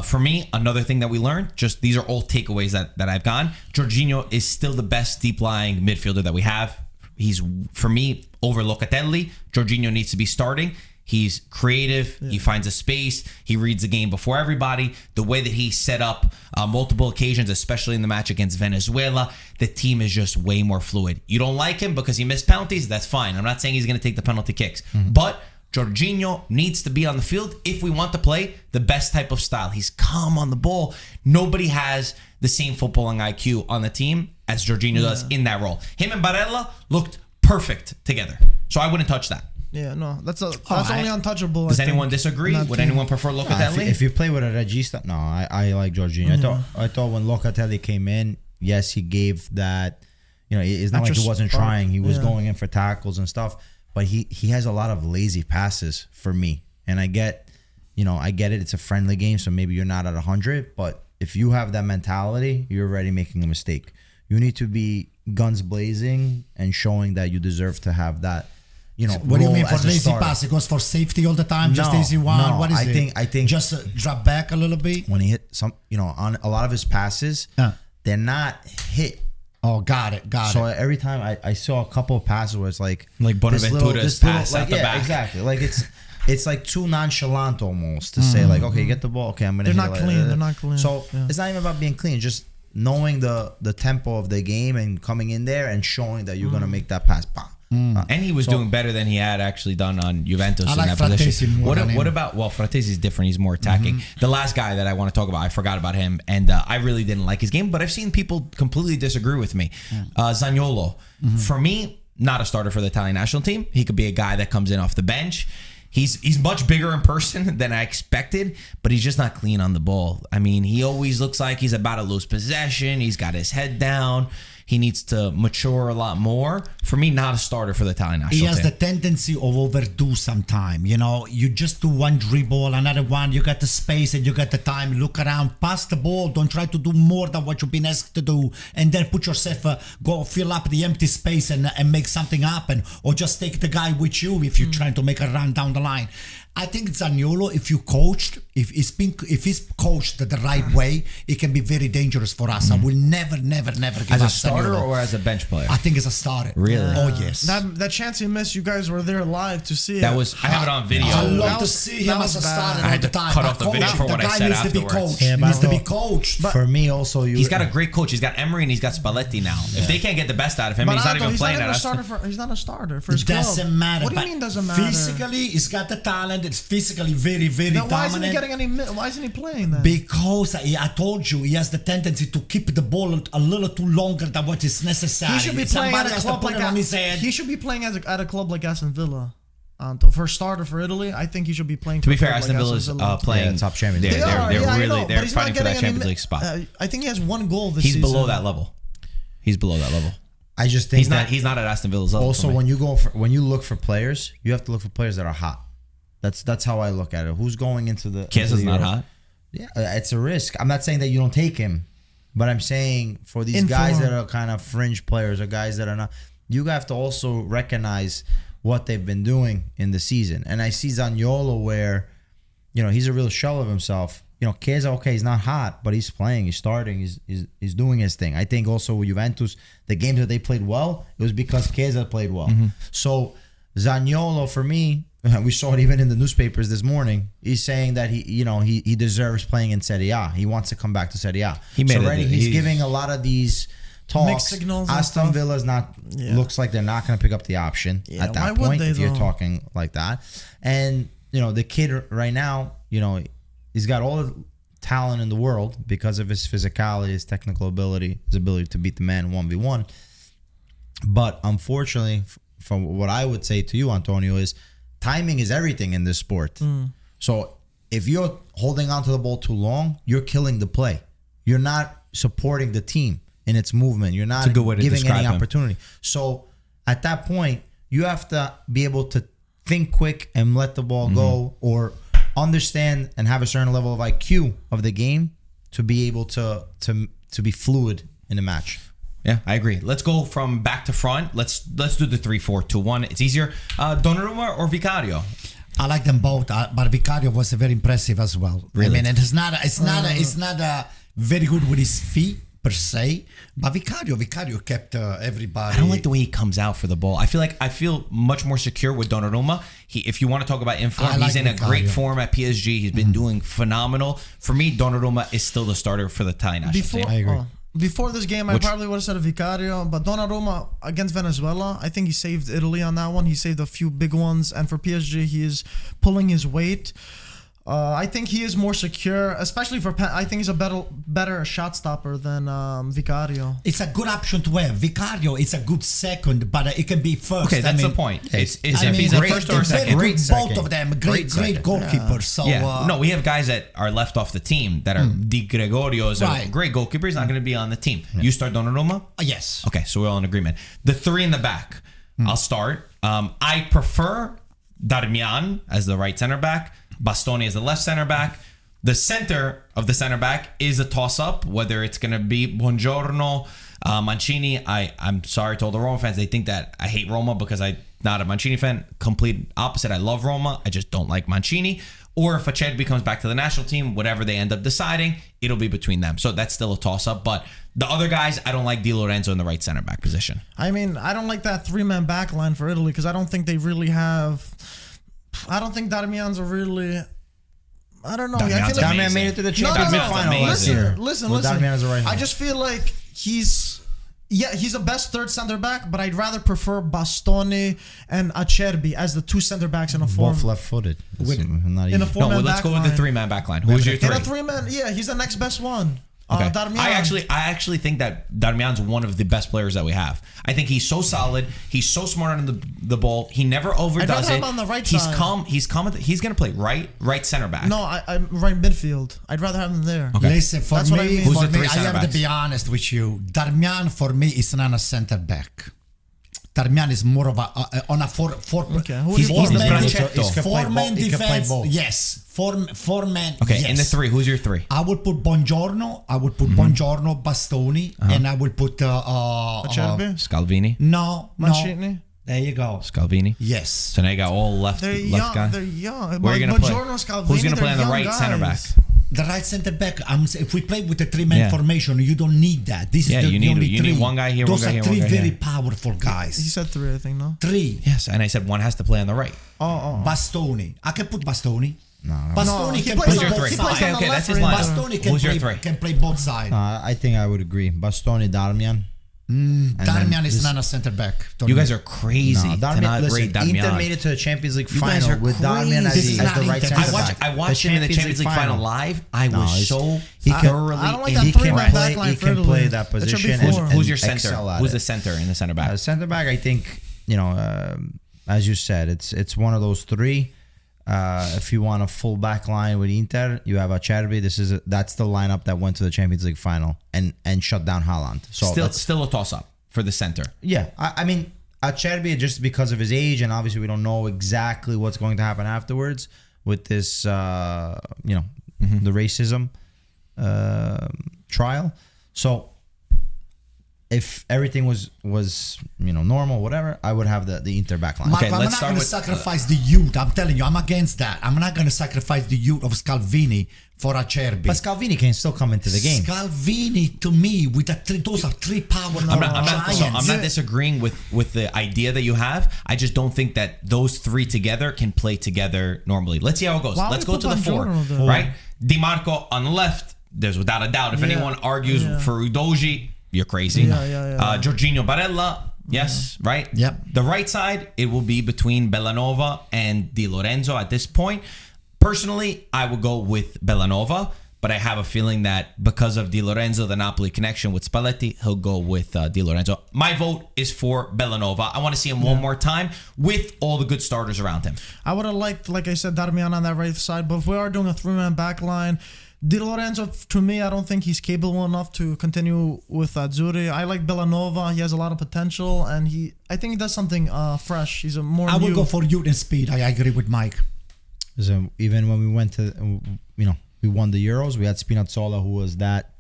For me, another thing that we learned, just these are all takeaways that I've gone. Jorginho is still the best deep-lying midfielder that we have. He's, for me, over Locatelli. Jorginho needs to be starting. He's creative. Yeah. He finds a space. He reads the game before everybody. The way that he set up multiple occasions, especially in the match against Venezuela, the team is just way more fluid. You don't like him because he missed penalties? That's fine. I'm not saying he's going to take the penalty kicks. But Jorginho needs to be on the field if we want to play the best type of style. He's calm on the ball. Nobody has the same footballing IQ on the team as Jorginho does in that role. Him and Barella looked perfect together. So I wouldn't touch that. Yeah, no, that's only untouchable. Does anyone disagree? Would anyone prefer Locatelli? If you play with a regista, no, I like Jorginho. I thought when Locatelli came in, yes, he gave that. It's not like he wasn't trying. He was going in for tackles and stuff, but he has a lot of lazy passes for me. And I get it. It's a friendly game, so maybe you're not at 100. But if you have that mentality, you're already making a mistake. You need to be guns blazing and showing that you deserve to have that. What do you mean for lazy pass? It goes for safety all the time, just easy one. No, what is it? I think just drop back a little bit. When he hit some, on a lot of his passes, they're not hit. Oh, got it. So every time I saw a couple of passes where it's like Bonaventura's pass at the back. Exactly. Like it's like too nonchalant almost to say like, okay, get the ball. Okay, I'm gonna. They're not clean. They're not clean. So it's not even about being clean. Just knowing the tempo of the game and coming in there and showing that you're gonna make that pass. Bam. And he was doing better than he had actually done on Juventus in that position. What about Fratesi is different. He's more attacking. The last guy that I want to talk about, I forgot about him, and I really didn't like his game, but I've seen people completely disagree with me. Zaniolo, for me, not a starter for the Italian national team. He could be a guy that comes in off the bench. He's much bigger in person than I expected, but he's just not clean on the ball. I mean, he always looks like he's about to lose possession. He's got his head down. He needs to mature a lot more. For me, not a starter for the Italian national team. He has the tendency of overdo sometime. You just do one dribble, another one. You got the space and you got the time. Look around, pass the ball. Don't try to do more than what you've been asked to do. And then put yourself, go fill up the empty space and make something happen. Or just take the guy with you if you're trying to make a run down the line. I think Zaniolo, if he's coached the right way, it can be very dangerous for us. I will never give as up a starter Zaniolo. or as a bench player. I think as a starter. Really? Oh yes. That chance he missed, you guys were there live to see it. I have it on video. I love to see him as a starter. I had to cut off the video for what I said afterwards. He needs to be coached. For me, also, he's got a great coach. He's got Emery and he's got Spalletti now. If they can't get the best out of him, he's not even playing at us. He's not a starter for his club. Doesn't matter. What do you mean doesn't matter? Physically, he's got the talent. It's physically very dominant. Why isn't he playing then? Because I told you, he has the tendency to keep the ball a little too longer than what is necessary. He should be playing at a club like He should be playing at a club like Aston Villa. Anto, for a starter for Italy, I think he should be playing. To be fair, Aston Villa's playing top Champions League. They're fighting for that Champions League spot. I think he has one goal this season. He's below that level. I just think he's not at Aston Villa's level. Also, when you look for players, you have to look for players that are hot. That's how I look at it. Who's going into the Kiesa's not hot? Yeah, it's a risk. I'm not saying that you don't take him, but I'm saying for these guys that are kind of fringe players or guys that are not, you have to also recognize what they've been doing in the season. And I see Zaniolo where, he's a real shell of himself. Chiesa, okay, he's not hot, but he's playing, he's starting, he's doing his thing. I think also with Juventus, the games that they played well, it was because Chiesa played well. So Zaniolo, for me, we saw it even in the newspapers this morning. He's saying that he deserves playing in Serie A. He wants to come back to Serie A. He's giving a lot of these talks. Mixed signals. Aston Villa's looks like they're not going to pick up the option at that point if you're talking like that. And the kid right now, he's got all the talent in the world because of his physicality, his technical ability, his ability to beat the man 1v1. But unfortunately, from what I would say to you, Antonio, is timing is everything in this sport. So if you're holding on to the ball too long, you're killing the play. You're not supporting the team in its movement. You're not giving any opportunity. So at that point, you have to be able to think quick and let the ball go, or understand and have a certain level of IQ of the game to be able to be fluid in a match. Yeah, I agree. Let's go from back to front. Let's do the 3-4-2-1. It's easier. Donnarumma or Vicario? I like them both, but Vicario was very impressive as well. Really? I mean, it's not very good with his feet per se, but Vicario kept everybody. I don't like the way he comes out for the ball. I feel much more secure with Donnarumma. If you want to talk about inform, he's in a great form at PSG. He's been doing phenomenal. For me, Donnarumma is still the starter for the Italian national team. I agree. Before this game, I probably would have said Vicario, but Donnarumma against Venezuela, I think he saved Italy on that one. He saved a few big ones, and for PSG, he is pulling his weight. I think he is more secure, especially for. I think he's a better shot stopper than Vicario. It's a good option to have. Vicario is a good second, but it can be first. Okay, that's the point. If he's a first or a second, both of them great goalkeepers. So no, we have guys that are left off the team that are Di Gregorio's a great goalkeeper. He's not going to be on the team. You start Donnarumma? Yes. Okay, so we're all in agreement. The three in the back. I'll start. I prefer Darmian as the right center back. Bastoni is the left center back. The center of the center back is a toss-up, whether it's going to be Buongiorno, Mancini. I'm sorry to all the Roma fans. They think that I hate Roma because I'm not a Mancini fan. Complete opposite. I love Roma. I just don't like Mancini. Or if Acerbi comes back to the national team, whatever they end up deciding, it'll be between them. So that's still a toss-up. But the other guys, I don't like Di Lorenzo in the right center back position. I mean, I don't like that three-man back line for Italy because I don't think they really have... I don't think Darmian's a really... I don't know. Darmian made it to the Champions League final last year. Listen. Darmian is a right hand. I just feel like he's the best third center back, but I'd rather prefer Bastoni and Acerbi as the two center backs in a form. Both left-footed. In a four-man let's go with the three-man back line. Who's your three? In a three-man, he's the next best one. Okay. Darmian. I actually think that Darmian's one of the best players that we have. I think he's so solid. He's so smart on the ball. He never overdoes it. On the right he's side. calm. He's going to play right center back. No, I'm right midfield. I'd rather have him there. Okay. Listen, for That's me, what I mean. Who's the for three me I center have backs? to be honest with you. Darmian for me is not a center back. Darmian is more of a on a four. Okay, he's the Brancetto. Four-man defense. Yes, four-man. Okay, yes. in the three, who's your three? I would put Buongiorno. Buongiorno, Bastoni, and I would put Acerbi? Scalvini. No. Mancini? There you go. Scalvini. Yes. So now you got all left They're guy. They're young. Where are you going to play? Scalvini, Who's going to play on the they're right young center back? guys. The right center back. If we play with a three-man formation, you don't need that. This is the you need only three. one guy here, Those one guy are here, three one guy very here. powerful guys. He said three, I think, no? Three. Yes, and I said one has to play on the right. Bastoni. I can put Bastoni. No. Bastoni he can plays play your both three? sides. Okay, that's his line. Bastoni Who's your can three? can play both sides. I think I would agree. Bastoni, Darmian. Darmian is not a center back. You guys are crazy. Darmian, to not rate listen, Darmian. Inter made it to the Champions League You guys final are with Darmian crazy. as the right This is center not back. I watched him in the Champions League final live. I was so he can- thoroughly. I don't like in- that He can three-man play. back line He for can Italy. play that That should be position. four. Who's your excel center? at Who's it. the center in the center back? Center back, I think, as you said, it's one of those three. If you want a full back line with Inter, you have Acerbi. That's the lineup that went to the Champions League final and shut down Haaland. So Still a toss up for the center. yeah, I mean Acerbi, just because of his age, and obviously we don't know exactly what's going to happen afterwards with this, the racism trial. So if everything was normal, whatever, I would have the Inter back line. I'm not going to sacrifice the youth. I'm telling you, I'm against that. I'm not going to sacrifice the youth of Scalvini for Acerbi. But Scalvini can still come into the game. Scalvini, to me, with those are three power giants. I'm not disagreeing with the idea that you have. I just don't think that those three together can play together normally. Let's see how it goes. Why Let's would go you to the put four, Buongiorno there? right? Di Marco on the left. There's without a doubt. If anyone argues for Udogie, you're crazy. Yeah. Jorginho Barella, yes, right? Yep. The right side, it will be between Bellanova and Di Lorenzo at this point. Personally, I would go with Bellanova, but I have a feeling that because of Di Lorenzo, the Napoli connection with Spalletti, he'll go with Di Lorenzo. My vote is for Bellanova. I want to see him one more time with all the good starters around him. I would have liked, like I said, Darmian on that right side, but if we are doing a three-man back line, Di Lorenzo, to me, I don't think he's capable enough to continue with Azzurri. I like Villanova. He has a lot of potential, and I think he does something fresh. He's a more. I will go for youth and speed. I agree with Mike. So even when we went to, we won the Euros, we had Spinazzola, who was that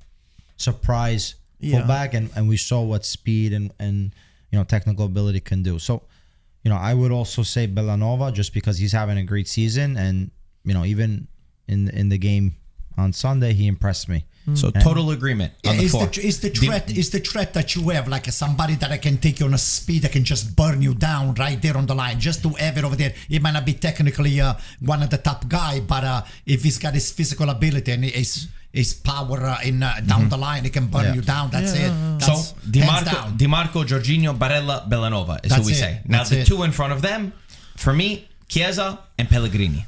surprise fullback, and we saw what speed and technical ability can do. So, I would also say Villanova, just because he's having a great season, and even in the game on Sunday, he impressed me. So total agreement on the four. It's the threat that you have, like somebody that I can take you on a speed that can just burn you down right there on the line, just to have it over there. It might not be technically one of the top guy, but if he's got his physical ability and his power down the line, he can burn you down. That's it. That's DiMarco, Jorginho, Barella, Villanova is who we say. Now the two in front of them, for me, Chiesa and Pellegrini.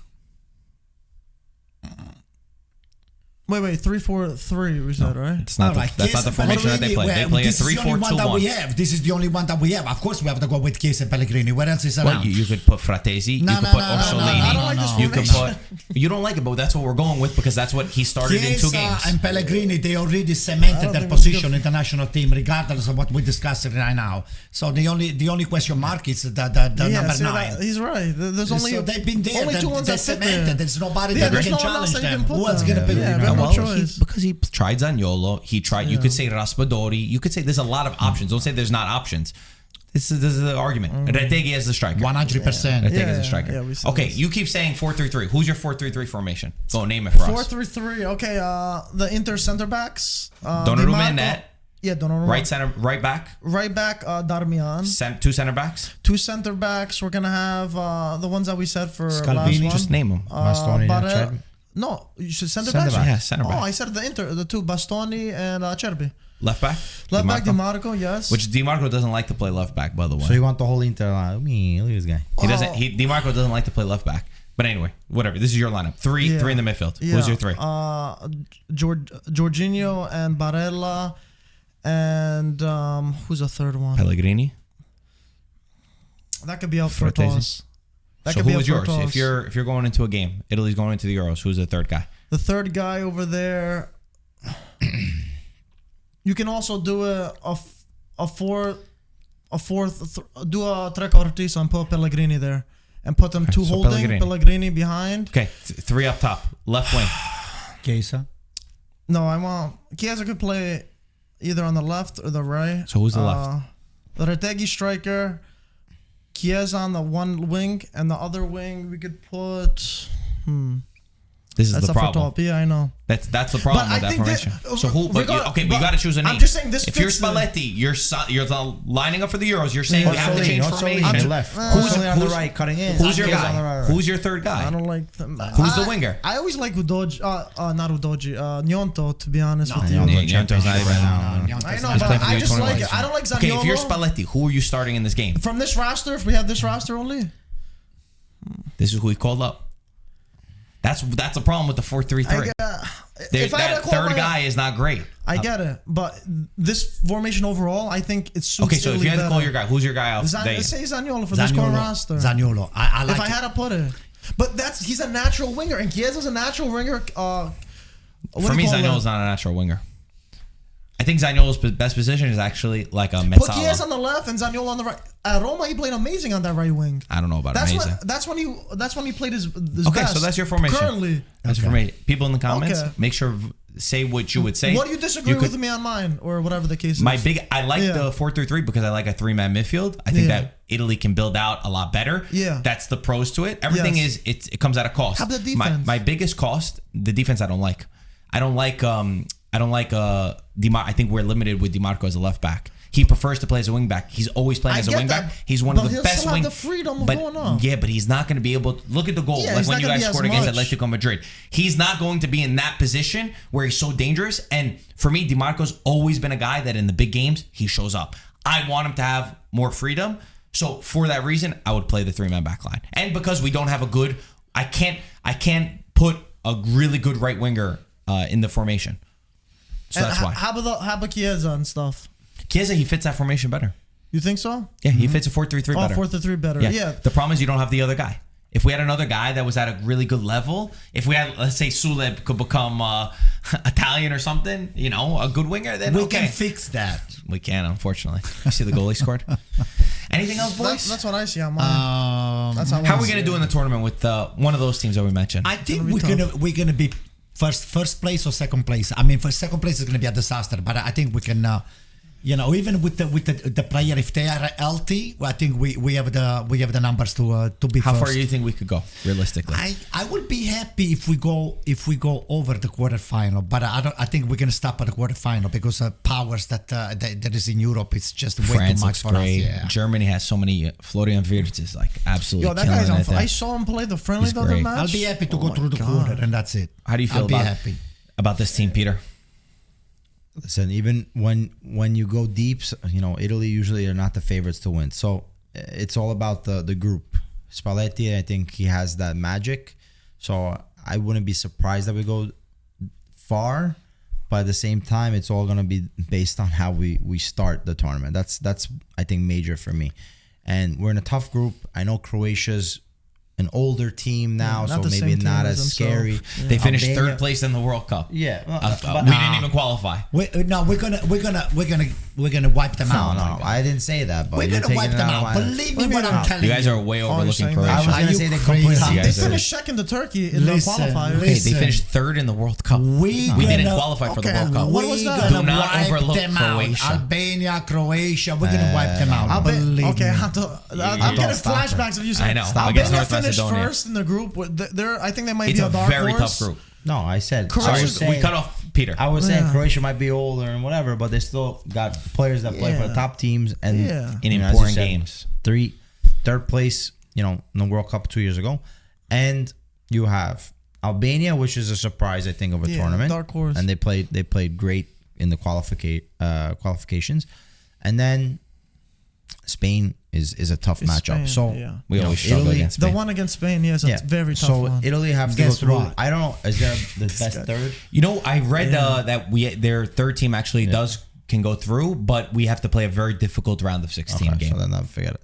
Wait, 3-4-3 we said, right? It's not that's not the formation that they play. They play a 3-4-2-1. This is the only one that we have. Of course, we have to go with Chiesa and Pellegrini. Where else is around? Well, you could put Fratesi. You could put Orsolini. You could put. You don't like it, but that's what we're going with because that's what he started in 2 games. And Pellegrini, they already cemented their position in the national team, regardless of what we're discussing right now. So the only question mark is the number 9. He's right. There's only they've been there. Only 2 ones they're cemented. There's nobody that can challenge them. Who else gonna be? Because he tried Zaniolo, he tried. You could say Raspadori. You could say there's a lot of options. Don't say there's not options. This is the argument. Retegui as the striker. 100%. Retegui as the striker. Okay, you keep saying 4-3-3. Who's your 4-3-3 formation? Go name it for us. 4-3-3. Okay, the Inter center backs. Donnarumma in net. Yeah, Donnarumma. Right back. Right back, Darmian. 2 center backs. 2 center backs. We're gonna have the ones that we said for Scalvini. last one. Just name them. No, you should center back. back. Yeah, center back. Oh, I said the 2 Bastoni and Cerbi. Left back. Left back DiMarco, yes. Which DiMarco doesn't like to play left back, by the way. So you want the whole Inter line? Look at this guy. He doesn't. DiMarco doesn't like to play left back. But anyway, whatever. This is your lineup. Three in the midfield. Yeah. Who's your 3? Jorginho and Barella, and who's the third one? Pellegrini. That could be up for a toss. So who is yours? If you're going into a game, Italy's going into the Euros. Who's the third guy? The third guy over there. You can also do a fourth. Do a trequartista and put Pellegrini there, and put them 2 holding. Pellegrini behind. Okay, 3 up top, left wing. Chiesa. No, I want Chiesa could play either on the left or the right. So who's the left? The Retegui striker. Chiesa on the one wing, and the other wing we could put. This is the problem. Top. Yeah, I know. That's the problem with that formation. So who? But you got to choose a name. I'm just saying this. If you're Spalletti, you're lining up for the Euros. You're saying we have to change formation. Left. Who's on the right, cutting in? Who's your guy? Who's your third guy? I don't like them. Who's the winger? I always like Udoji. Not Udoji. Gnonto, to be honest with you. Gnonto's not even. I know, but I just like it. I don't like Zaniolo. Okay, if you're Spalletti, who are you starting in this game? From this roster, if we have this roster only. This is who he called up. That's a problem with the 4-3-3. That third guy is not great. I get it, but this formation overall, I think it suits. Okay, so if you had to call your guy, who's your guy off? Say Zaniolo for this current roster. Zaniolo, I like. If I had to put it, but he's a natural winger, and Chiesa's a natural winger. For me, Zaniolo's not a natural winger. I think Zaniolo's best position is actually like a Mezzala. Put Chiesa on the left and Zaniolo on the right. At Roma, he played amazing on that right wing. I don't know about amazing. That's when he played his okay, best. so that's your formation. Currently. That's your formation. People in the comments, make sure say what you would say. What do you disagree with me on mine or whatever the case is? I like the 4-3-3 because I like a 3-man midfield. I think that Italy can build out a lot better. Yeah. That's the pros to it. Everything is it comes at a cost. How about the defense? My biggest cost, the defense I don't like. I don't like I think we're limited with DiMarco as a left back. He prefers to play as a wing back. He's always playing as a wing back. He's one of the best wing. The freedom of going on. Yeah, but he's not going to be able to look at the goal. Yeah, like when you guys scored against much. Atletico Madrid. He's not going to be in that position where he's so dangerous. And for me, DiMarco's always been a guy that in the big games, he shows up. I want him to have more freedom. So for that reason, I would play the 3-man back line. And because we don't have a good, I can't put a really good right winger in the formation. So that's why. How about Chiesa and stuff? Chiesa, he fits that formation better. You think so? Yeah, he fits a 4-3-3 better. 4-3-3 better. Yeah. The problem is you don't have the other guy. If we had another guy that was at a really good level, if we had, let's say, Sule could become Italian or something, a good winger, then we can fix that. We can, unfortunately. You see the goal he scored? Anything else, boys? That's what I see on mine. How are we going to do in the tournament with one of those teams that we mentioned? I think we're gonna be first place or second place. I mean, for second place is gonna be a disaster, but I think we can. Even with the player, if they are healthy, I think we have the numbers to be. How first. far do you think we could go realistically? I would be happy if we go over the quarterfinal, but I think we're gonna stop at the quarterfinal because powers that is in Europe, it's just way France too much for great. us. Yeah. Germany has so many. Florian Wirtz is like absolutely. Yo, that guy's killing on. it. I saw him play the friendly He's the other great. match. I'll be happy to go through the quarter, and that's it. How do you feel about this team, Peter? Listen, even when you go deep, Italy usually are not the favorites to win. So it's all about the group. Spalletti, I think he has that magic. So I wouldn't be surprised that we go far. But at the same time, it's all going to be based on how we start the tournament. That's I think major for me. And we're in a tough group. I know Croatia's an older team now, so maybe not as scary. Yeah. They finished third place in the World Cup. Yeah, we didn't even qualify. We're gonna wipe them out. No, I didn't say that. But we're gonna wipe them out. Believe me what I'm telling you. You guys are way overlooking Croatia. I was gonna say they completely. They finished second to Turkey in the qualifiers. Hey, they finished third in the World Cup. We didn't qualify for the World Cup. What was that? Do not overlook Croatia. Albania, Croatia. We're gonna wipe them out. I'm getting flashbacks of you saying. I know. Albania finished first in the group. I think they might be a dark very horse. tough group. No, I said we cut off Peter. I was saying Croatia might be older and whatever, but they still got players that play for the top teams and in important games. Third place, in the World Cup 2 years ago, and you have Albania, which is a surprise, I think, of a tournament. Dark horse, and they played great in the qualifications, and then Spain is a tough matchup. So we always struggle against Spain. The one against Spain, is a very tough one. So Italy have to go through. I don't know. Is there the best third? I read that their third team actually can go through, but we have to play a very difficult round of 16 game. So then I'll forget it.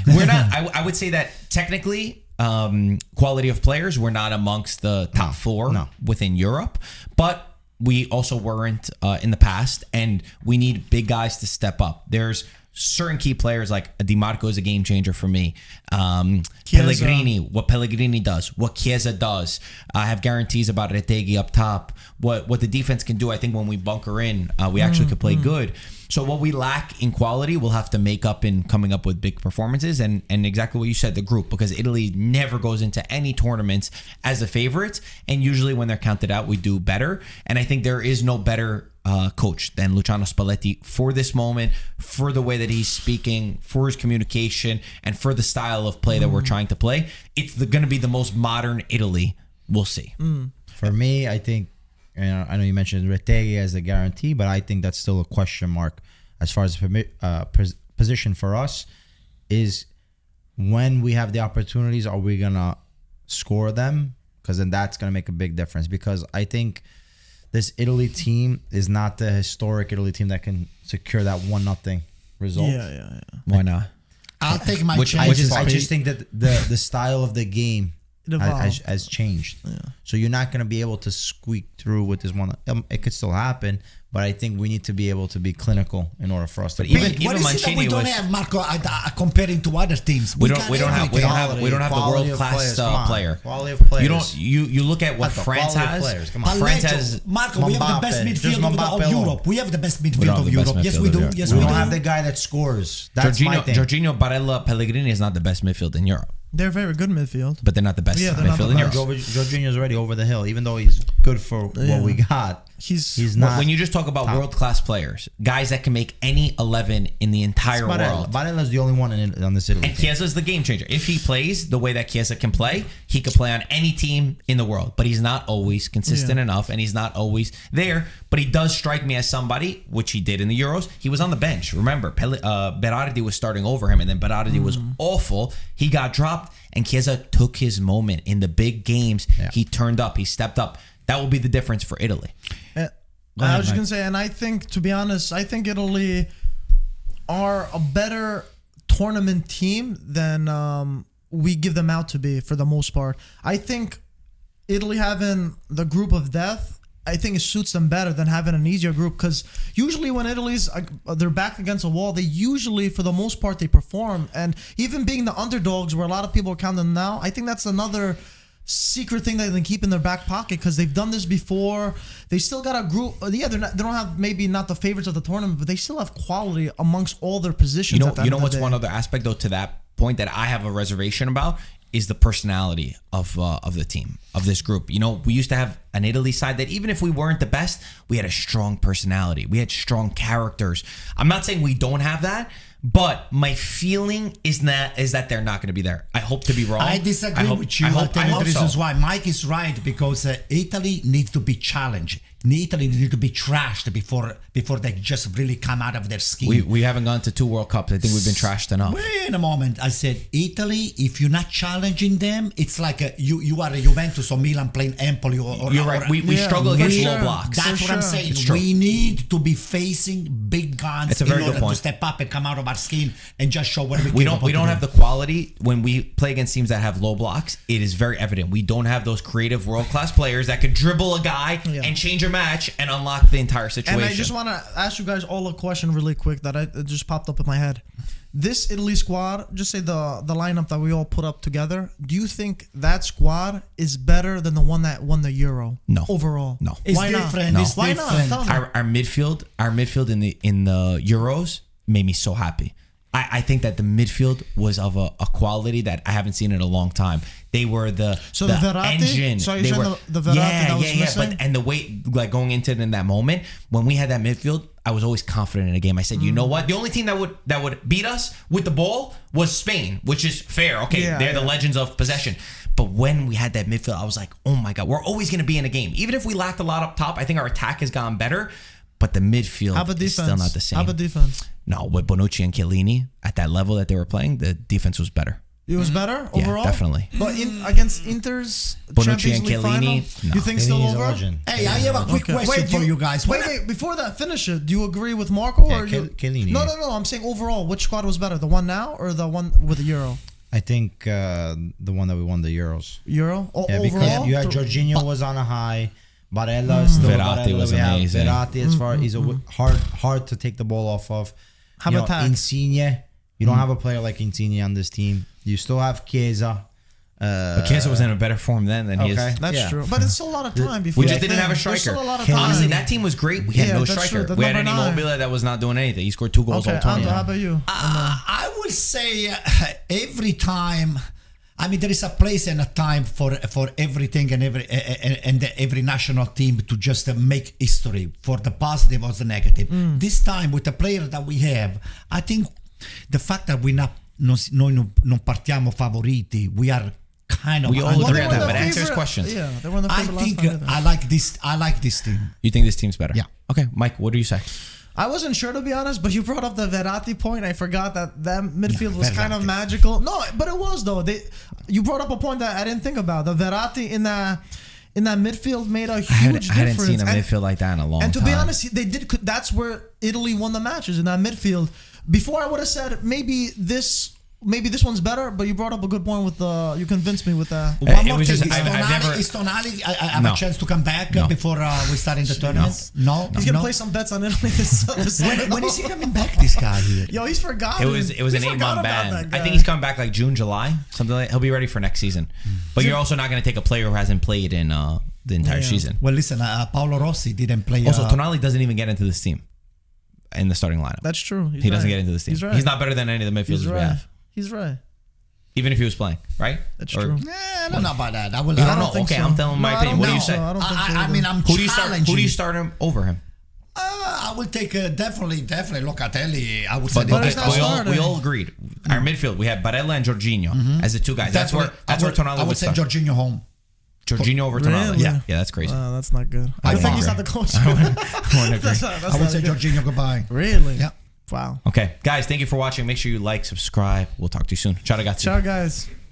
We're not. I would say that technically, quality of players, we're not amongst the top four within Europe, but we also weren't in the past, and we need big guys to step up. There's certain key players like Di Marco is a game changer for me. Pellegrini, what Pellegrini does, what Chiesa does. I have guarantees about Retegui up top. What the defense can do, I think when we bunker in, we actually could play good. So what we lack in quality, we'll have to make up in coming up with big performances and exactly what you said, the group, because Italy never goes into any tournaments as a favorite, and usually when they're counted out, we do better. And I think there is no better coach than Luciano Spalletti for this moment, for the way that he's speaking, for his communication, and for the style of play that we're trying to play. It's going to be the most modern Italy we'll see. For me, I think, I know you mentioned Retegui as a guarantee, but I think that's still a question mark as far as position for us is when we have the opportunities, are we going to score them? Because then that's going to make a big difference, because I think this Italy team is not the historic Italy team that can secure that 1-0 result. Yeah. Why not? I'll take my chance. I just think that the style of the game has changed. Yeah. So you're not going to be able to squeak through with this one. It could still happen, but I think we need to be able to be clinical in order for us to. But even Mancini we don't have Marco comparing to other teams. We don't have the world class player. Quality of players. You look at what France has. France has Marco. We have the best midfield of Europe. We have the best midfield of Europe. Yes, we do. Yes, we don't have the guy that scores. That's my thing. Jorginho, Barella, Pellegrini is not the best midfield in Europe. They're very good midfield, but they're not the best midfield in Europe. Jorginho's already over the hill, even though he's good for what we got. He's not. When you just talk about world class players, guys that can make any 11 in the entire world. Barella's the only one on this Italy. And Chiesa's the game changer. If he plays the way that Chiesa can play, he could play on any team in the world. But he's not always consistent enough, and he's not always there. But he does strike me as somebody, which he did in the Euros. He was on the bench. Remember, Berardi was starting over him, and then Berardi was awful. He got dropped, and Chiesa took his moment in the big games. Yeah. He turned up. He stepped up. That will be the difference for Italy. I was just going to say, and I think, to be honest, I think Italy are a better tournament team than we give them out to be for the most part. I think Italy having the group of death, I think it suits them better than having an easier group, because usually when Italy's they're back against a wall, they usually, for the most part, they perform. And even being the underdogs, where a lot of people are counting them now, I think that's another secret thing that they can keep in their back pocket, because they've done this before. They still got a group. Yeah, they don't have maybe not the favorites of the tournament, but they still have quality amongst all their positions. You know what's one other aspect though to that point that I have a reservation about is the personality of the team, of this group. You know, we used to have an Italy side that even if we weren't the best, we had a strong personality. We had strong characters. I'm not saying we don't have that, but my feeling is that they're not going to be there. I hope to be wrong. I disagree with you. I'll tell you the reasons why. Mike is right, because Italy needs to be challenged. Italy needs to be trashed before they just really come out of their skin. We haven't gone to 2 World Cups. I think we've been trashed enough. Wait a moment. I said Italy, if you're not challenging them, it's like you are a Juventus or Milan playing Empoli. You're right. We struggle against low blocks. That's what I'm saying. We need to be facing big guns in order to step up and come out of our skin and just show what we don't have the quality when we play against teams that have low blocks. It is very evident. We don't have those creative world-class players that could dribble a guy and change your match and unlock the entire situation. And I just want to ask you guys all a question really quick that it just popped up in my head. This Italy squad, just say the lineup that we all put up together, do you think that squad is better than the one that won the Euro? No. Overall? No. It's Why different. not? It's Why different. not? Tell me. Our midfield in the Euros made me so happy. I think that the midfield was of a quality that I haven't seen in a long time. They were the Verratti? engine. So you're they saying were, the Verratti that was missing? But the way, like, going into it in that moment when we had that midfield, I was always confident in a game. I said, you know what? The only team that would beat us with the ball was Spain, which is fair. Okay, they're the legends of possession. But when we had that midfield, I was like, oh my God, we're always going to be in a game. Even if we lacked a lot up top, I think our attack has gone better. But the midfield is still not the same. How about defense? No, with Bonucci and Chiellini at that level that they were playing, the defense was better. It was better overall? Yeah, definitely. But against Inter's Bonucci Champions and League final, Chiellini, no. you think still over? Hey, I have a quick question for you guys. Wait, before that, finish it. Do you agree with Marco? Or Chiellini. No. I'm saying overall, which squad was better? The one now or the one with the Euro? I think the one that we won the Euros. Euro? Yeah, because overall? you had Jorginho was on a high. Barella still Verratti was amazing. Verratti, as far he's hard to take the ball off of. How about that? Insigne? You don't have a player like Insigne on this team. You still have Chiesa. But Chiesa was in a better form then than he is. That's true. But it's still a lot of time before. We just didn't have a striker. Honestly, that team was great. We had no striker. We had an Immobile that was not doing anything. He scored 2 goals all Anto, tournament. how about you? I would say every time. I mean, there is a place and a time for everything and every national team to just make history for the positive or the negative. This time with the player that we have, I think the fact that noi non partiamo favoriti, we are kind of. We all agree on that, but answer his questions. Yeah, they were the I favorite think last time. I like this team. You think this team's better? Yeah. Okay, Mike, what do you say? I wasn't sure, to be honest, but you brought up the Verratti point. I forgot that midfield was kind of Verratti. magical. No, but it was though. You brought up a point that I didn't think about. The Verratti in that midfield made a huge difference. I hadn't seen a midfield like that in a long time. And to be honest, they did. That's where Italy won the matches, in that midfield. Before, I would have said maybe this one's better, but you brought up a good point with you convinced me with that. One more was thing. just- Is Tonali I have a chance to come back before we start in the tournament? No. He's gonna play some bets on Italy this When is he coming back, this guy here? Yo, he's forgotten. It was an We 8-month forgot about ban. that guy. I think he's coming back like June, July, something like. He'll be ready for next season. But you're also not going to take a player who hasn't played in the entire season. Well, listen, Paolo Rossi didn't play. Also, Tonali doesn't even get into this team in the starting lineup. That's true. He doesn't get into this team. He's right. He's not better than any of the midfielders we have. He's right. Even if he was playing, right? That's true. I don't know about that. I You don't know. think Okay, so. I'm telling my No, I opinion. don't What do you think say? so. I don't think so I either. mean, I'm Who do challenging. you start him over him? I will take definitely Locatelli. I would say. But it's not starting. we all agreed. Our midfield, we had Barella and Jorginho as the 2 guys. That's where Tonali I would would say start. Jorginho home. Jorginho over Tonali. Really? Yeah, that's crazy. That's not good. I I think don't he's agree. not the coach. I wouldn't agree. I would say Jorginho goodbye. Really? Yeah. Wow. Okay, guys, thank you for watching. Make sure you like, subscribe. We'll talk to you soon. Ciao, ragazzi. Ciao, guys.